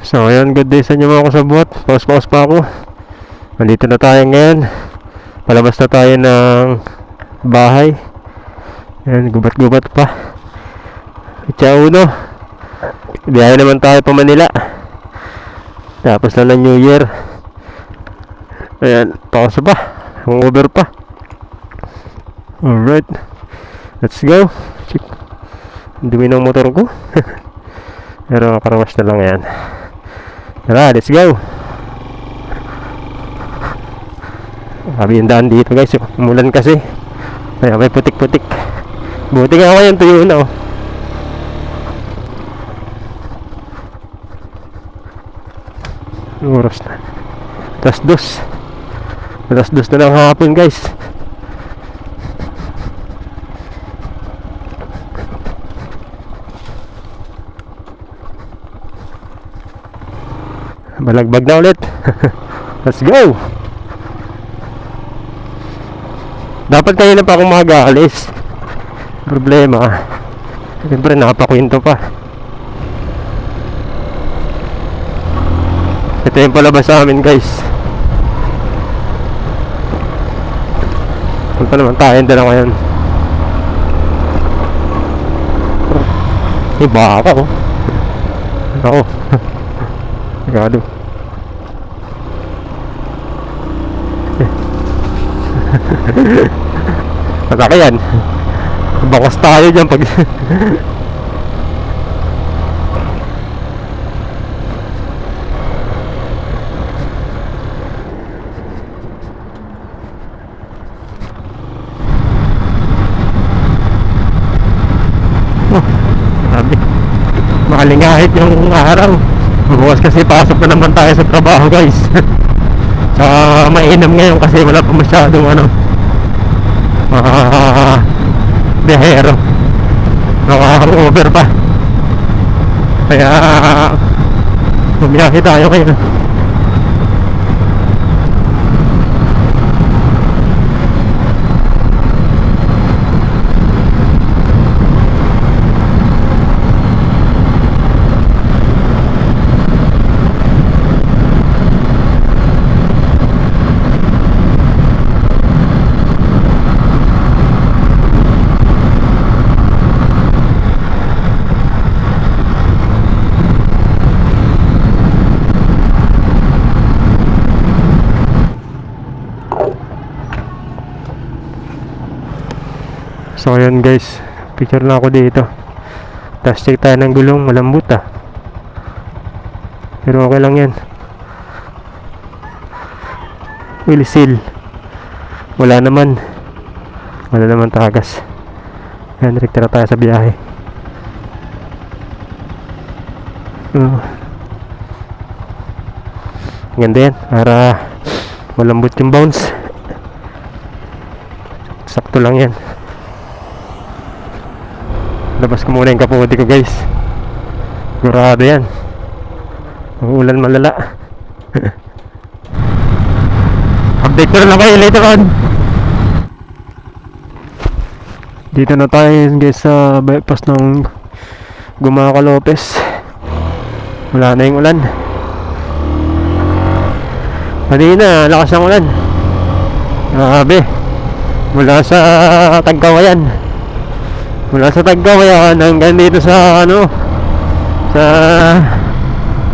So ayan, good day sa inyo mga kasabot. Paus-paus pa ako. Nandito na tayo ngayon. Palabas na tayo ng bahay. Ayan, gubat-gubat pa. Ciao uno. Biyahe naman tayo pa Manila. Tapos na ng New Year. Ayan, pausa pa. Hangover pa. Alright, let's go. Ang dumi ng motor ko. Pero karawas na lang yan. Tara, let's go. Sabi yung daan dito guys, umulan kasi. Kaya may putik-putik. Buti nga ako yung tuyo na oh. Oras na. Alas dos na lang hapon guys. Balagbag na ulit. Let's go. Dapat kayo na pa akong mag-aalis. Problema, siyempre nakapakwento pa. Ito yung palabas sa amin guys. Punta naman tayo na lang ngayon. May baka oh. Ako. Gado. Matake yan. Bakas tayo dyan pag sabi makalingahit yung araw. Bukas kasi pasok na naman tayo sa trabaho guys. Sa mainam ngayon kasi wala pa masyadong biyahero. Naka-over pa. Kaya bumiyahe tayo ngayon. So ayan guys, picture na ako dito. Tapos check tayo ng gulong, malambot pero okay lang yan. Wheel seal, wala naman tagas. Ayan, direkta na tayo sa biyahe. Ganda yan, para malambot yung bounce. Sakto lang yan. Labas ko muna yung kaputi ko guys. Gurado yan. Ulan malala. Update ko na lang kayo later on. Dito na tayo guys sa bypass ng Gumaca Lopez. Wala na yung ulan. Kanina lakas ng ulan. Grabe. Mula sa Tagkawayan hanggang dito sa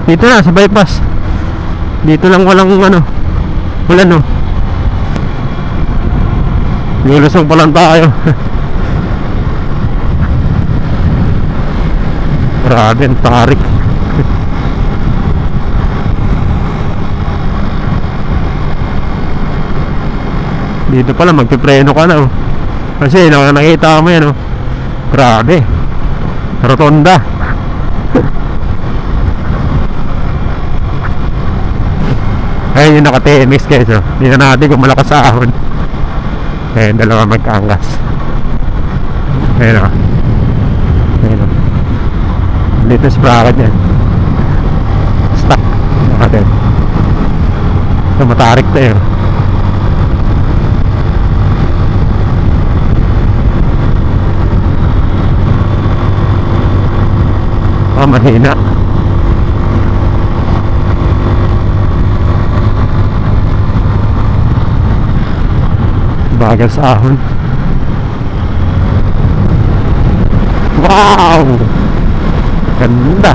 dito na sa bypass. Dito lang walang ulan lulusong pa lang tayo. Grabe ang tarik. Dito pala magpipreno ka na kasi nakita mo yan grabe, rotonda. Ayun yung naka-TMX guys hindi na natin kung malakas sa ahon. Ayun, dalawa magkaangkas. Ayun dito sprocket yan, stuck natin. So matarik tayo. Mahina. Bagal sa ahon. Wow! Ganda!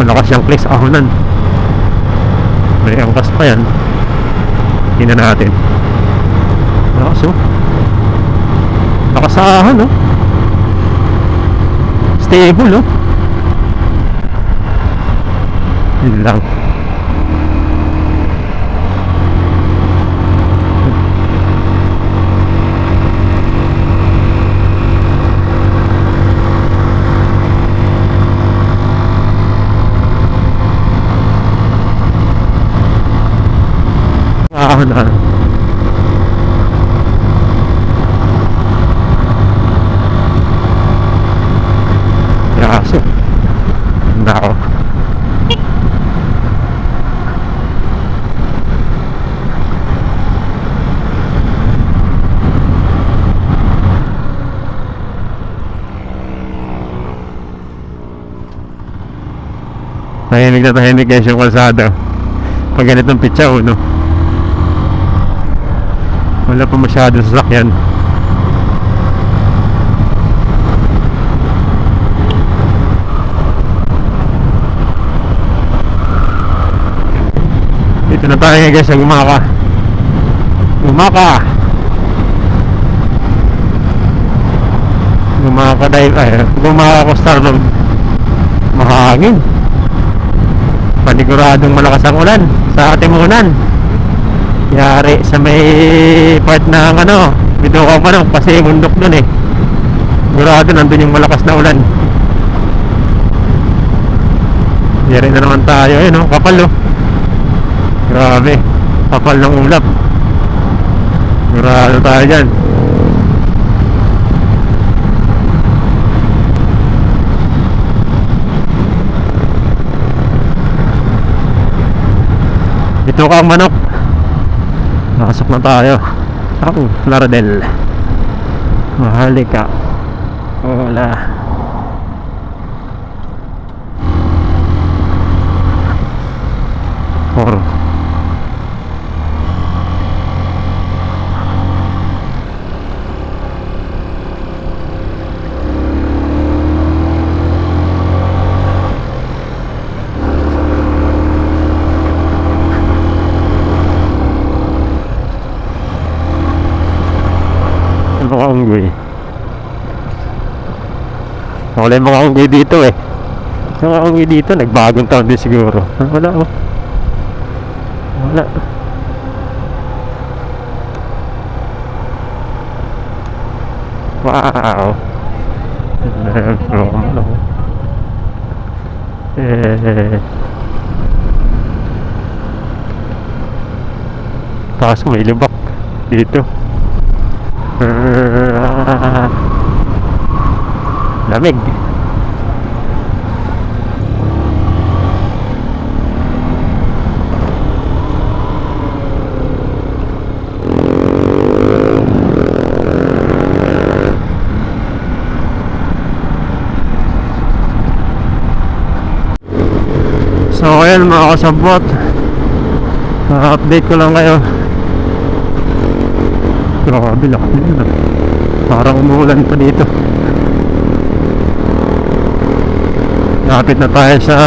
Malakas yung click sa ahonan. May angkas pa yan. Tingnan natin. Malakas oh. Lakas sa ahon oh. Stable oh. Yun lang. Ahon na. Yaso. Nako. Tahimik na tahimik guys yung kalsada. Pag ganitong pitsa no? Wala pa masyadong sasakyan. Dito na tayo guys sa Gumaka. Gumaka dive ay Gumaka Coastal Road. Mahangin. Paniguradong malakas ang ulan sa Timunan. Yari sa may part ng Bidokang Manok kasi bundok dun eh. Sigurado nandun yung malakas na ulan. Yari na naman tayo kapal grabe, kapal ng ulap. Sigurado tayo dyan. Bidokang Manok. Nakasok na tayo. Ako, Laradel. Mahalika. Wala. Or mga unggoy. Wala yung mga unggoy dito eh. Yung mga unggoy dito nagbagong taon din siguro. Wala oh. Wala. Wow. Tapos may lubak dito. Lamig. So ayan mga kasabot, update ko lang kayo. Grabe laki na. Parang umuulan pa dito. Lapit na tayo sa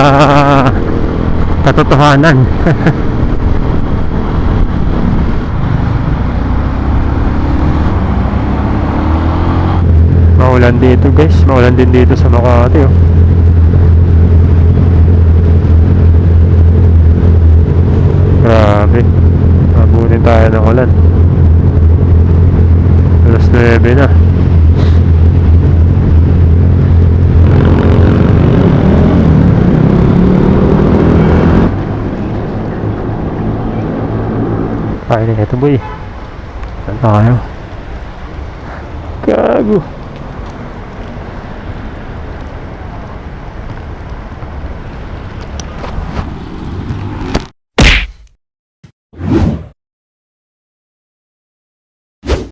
katotohanan. Maulan dito guys. Maulan din dito sa Makati oh. Grabe. Mabunin tayo ng ulan. Alas 9 na. Kaya na ito boy. Saan tayo? Gago.